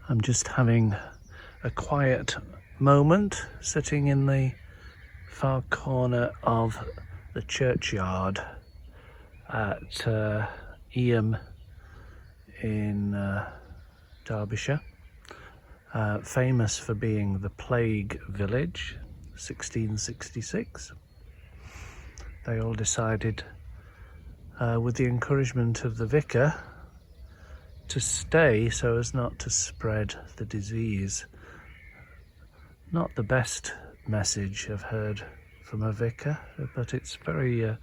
I'm just having a quiet moment sitting in the far corner of the churchyard at Eyam in Derbyshire, famous for being the plague village, 1666. They all decided, with the encouragement of the vicar, to stay so as not to spread the disease. Not the best message I've heard from a vicar, but it's very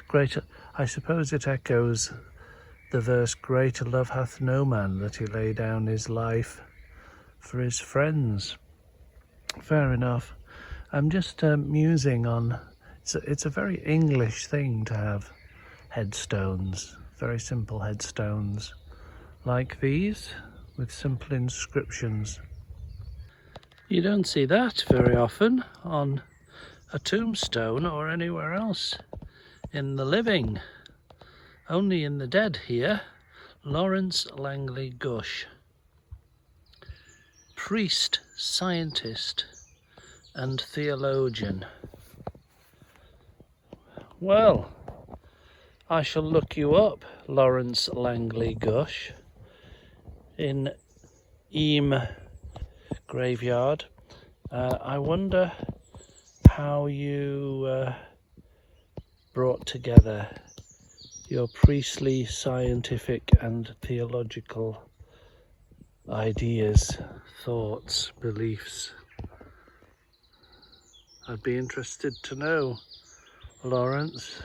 great. I suppose it echoes the verse, "Greater love hath no man, that he lay down his life for his friends." Fair enough. I'm just musing on, it's a very English thing to have headstones, very simple headstones like these with simple inscriptions. You don't see that very often on a tombstone or anywhere else in the living. Only in the dead here. Laurence Langley Gush. Priest, scientist and theologian. Well, I shall look you up, Laurence Langley Gush, in Eyam graveyard. I wonder how you brought together your priestly, scientific and theological ideas, thoughts, beliefs. I'd be interested to know, Laurence.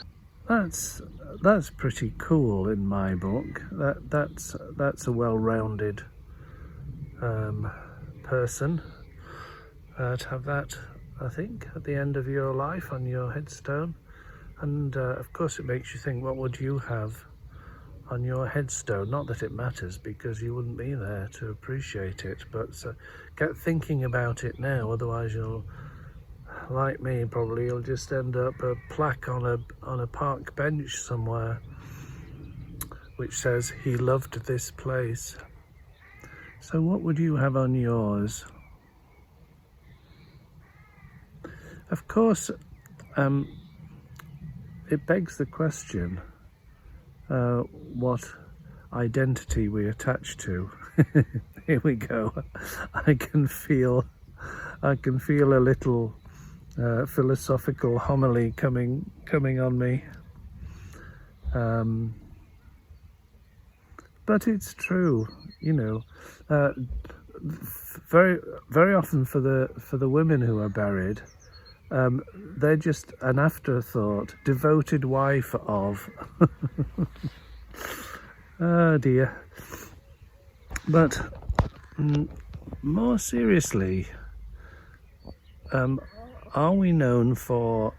That's pretty cool in my book. That's a well-rounded person to have that, I think, at the end of your life on your headstone. And of course it makes you think, what would you have on your headstone? Not that it matters, because you wouldn't be there to appreciate it, but get thinking about it now, otherwise you'll, like me probably, you'll just end up a plaque on a park bench somewhere which says, "He loved this place." So what would you have on yours? Of course, it begs the question, what identity we attach to. Here we go. I can feel a little philosophical homily coming on me. But it's true, you know. Very often for the women who are buried, they're just an afterthought, devoted wife of. Oh dear. But more seriously, are we known for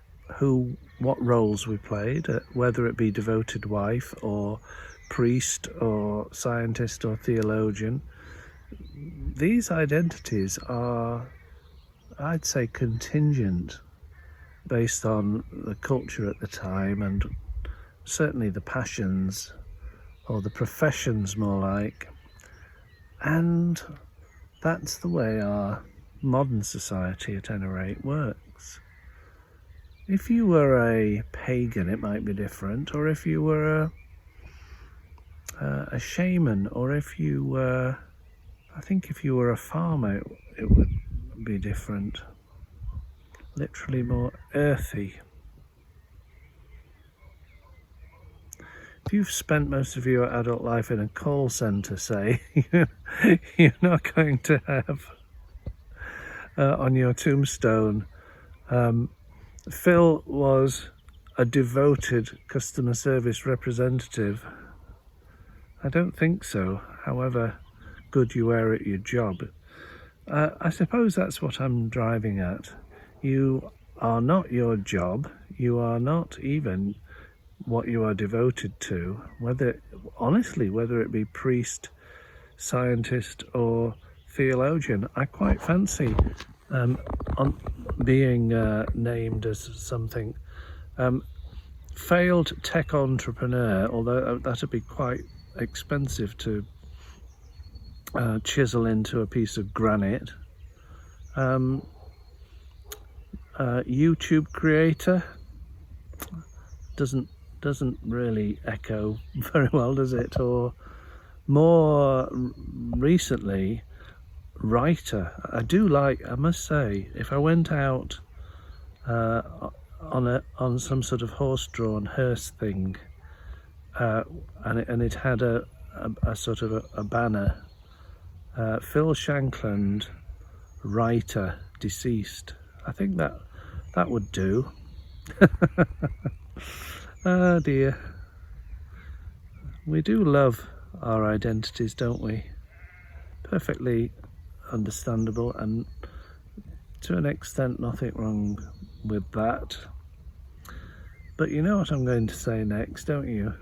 what roles we played, whether it be devoted wife or priest or scientist or theologian? These identities are, I'd say, contingent based on the culture at the time, and certainly the passions, or the professions more like. And that's the way our modern society, at any rate, works. If you were a pagan, it might be different, or if you were a shaman, or if you were, I think if you were a farmer, it would be different. Literally more earthy. If you've spent most of your adult life in a call centre, say, you're not going to have on your tombstone, Phil was a devoted customer service representative. I don't think so, however good you are at your job. I suppose that's what I'm driving at. You are not your job, you are not even what you are devoted to, whether it be priest, scientist or theologian. I quite fancy on being named as something. Failed tech entrepreneur, although that'd be quite expensive to chisel into a piece of granite. YouTube creator, doesn't really echo very well, does it? Or more recently, writer. I must say, if I went out on some sort of horse-drawn hearse thing, and it had a sort of a banner, Phil Shankland, writer, deceased. I think that would do. Oh dear. We do love our identities, don't we? Perfectly understandable, and to an extent nothing wrong with that. But you know what I'm going to say next, don't you?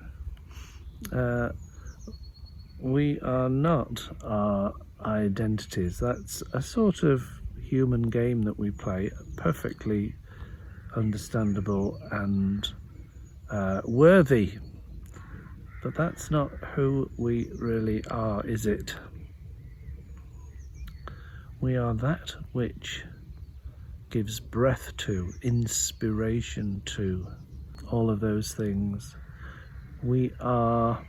We are not our identities. That's a sort of human game that we play, perfectly understandable and worthy. But that's not who we really are, is it? We are that which gives breath to, inspiration to, all of those things. We are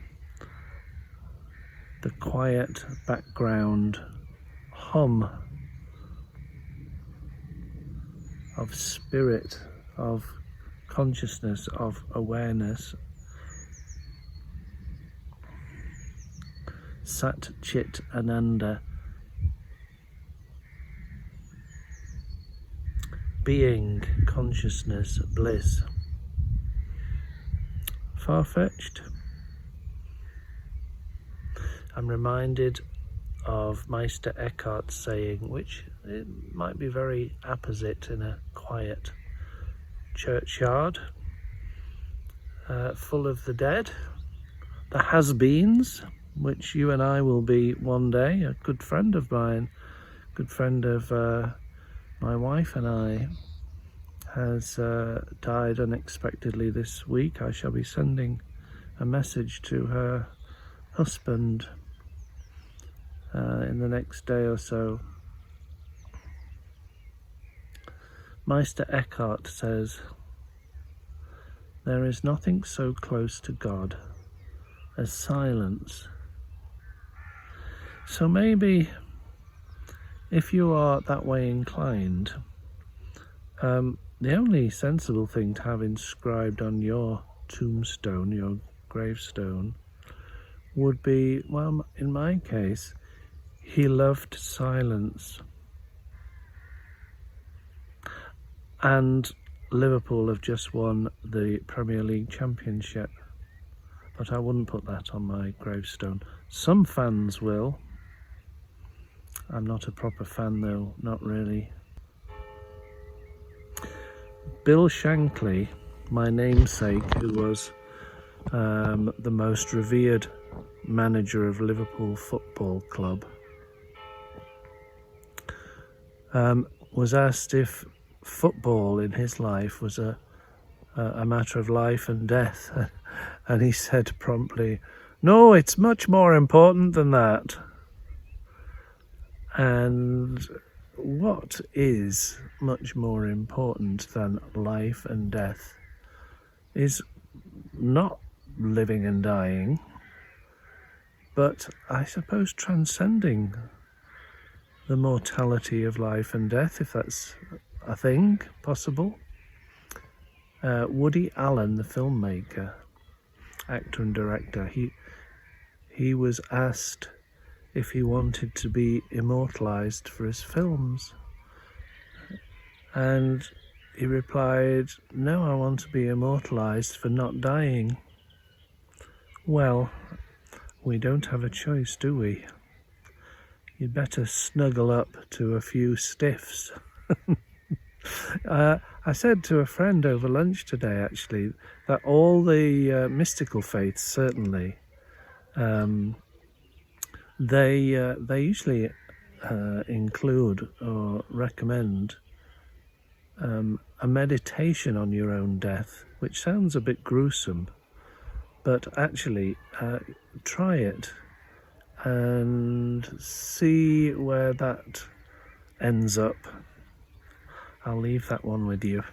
the quiet background hum of spirit, of consciousness, of awareness. Sat Chit Ananda. Being, consciousness, bliss. Far-fetched? I'm reminded of Meister Eckhart saying, which it might be very apposite in a quiet churchyard, full of the dead, the has-beens, which you and I will be one day. A good friend of mine, good friend of my wife and I, has died unexpectedly this week. I shall be sending a message to her husband in the next day or so. Meister Eckhart says, "There is nothing so close to God as silence." So maybe if you are that way inclined, the only sensible thing to have inscribed on your tombstone, your gravestone, would be, well, in my case, he loved silence. And Liverpool have just won the Premier League Championship, but I wouldn't put that on my gravestone. Some fans will. I'm not a proper fan though, not really. Bill Shankly, my namesake, who was the most revered manager of Liverpool Football Club, was asked if football in his life was a matter of life and death, and he said promptly, "No, it's much more important than that." And what is much more important than life and death is not living and dying, but I suppose transcending the mortality of life and death, if that's a thing possible. Woody Allen, the filmmaker, actor and director, he was asked if he wanted to be immortalized for his films, and he replied, "No, I want to be immortalized for not dying." Well, we don't have a choice, do we? You'd better snuggle up to a few stiffs. I said to a friend over lunch today, actually, that all the mystical faiths, certainly, they usually include or recommend a meditation on your own death, which sounds a bit gruesome, but actually try it. and see where that ends up. I'll leave that one with you.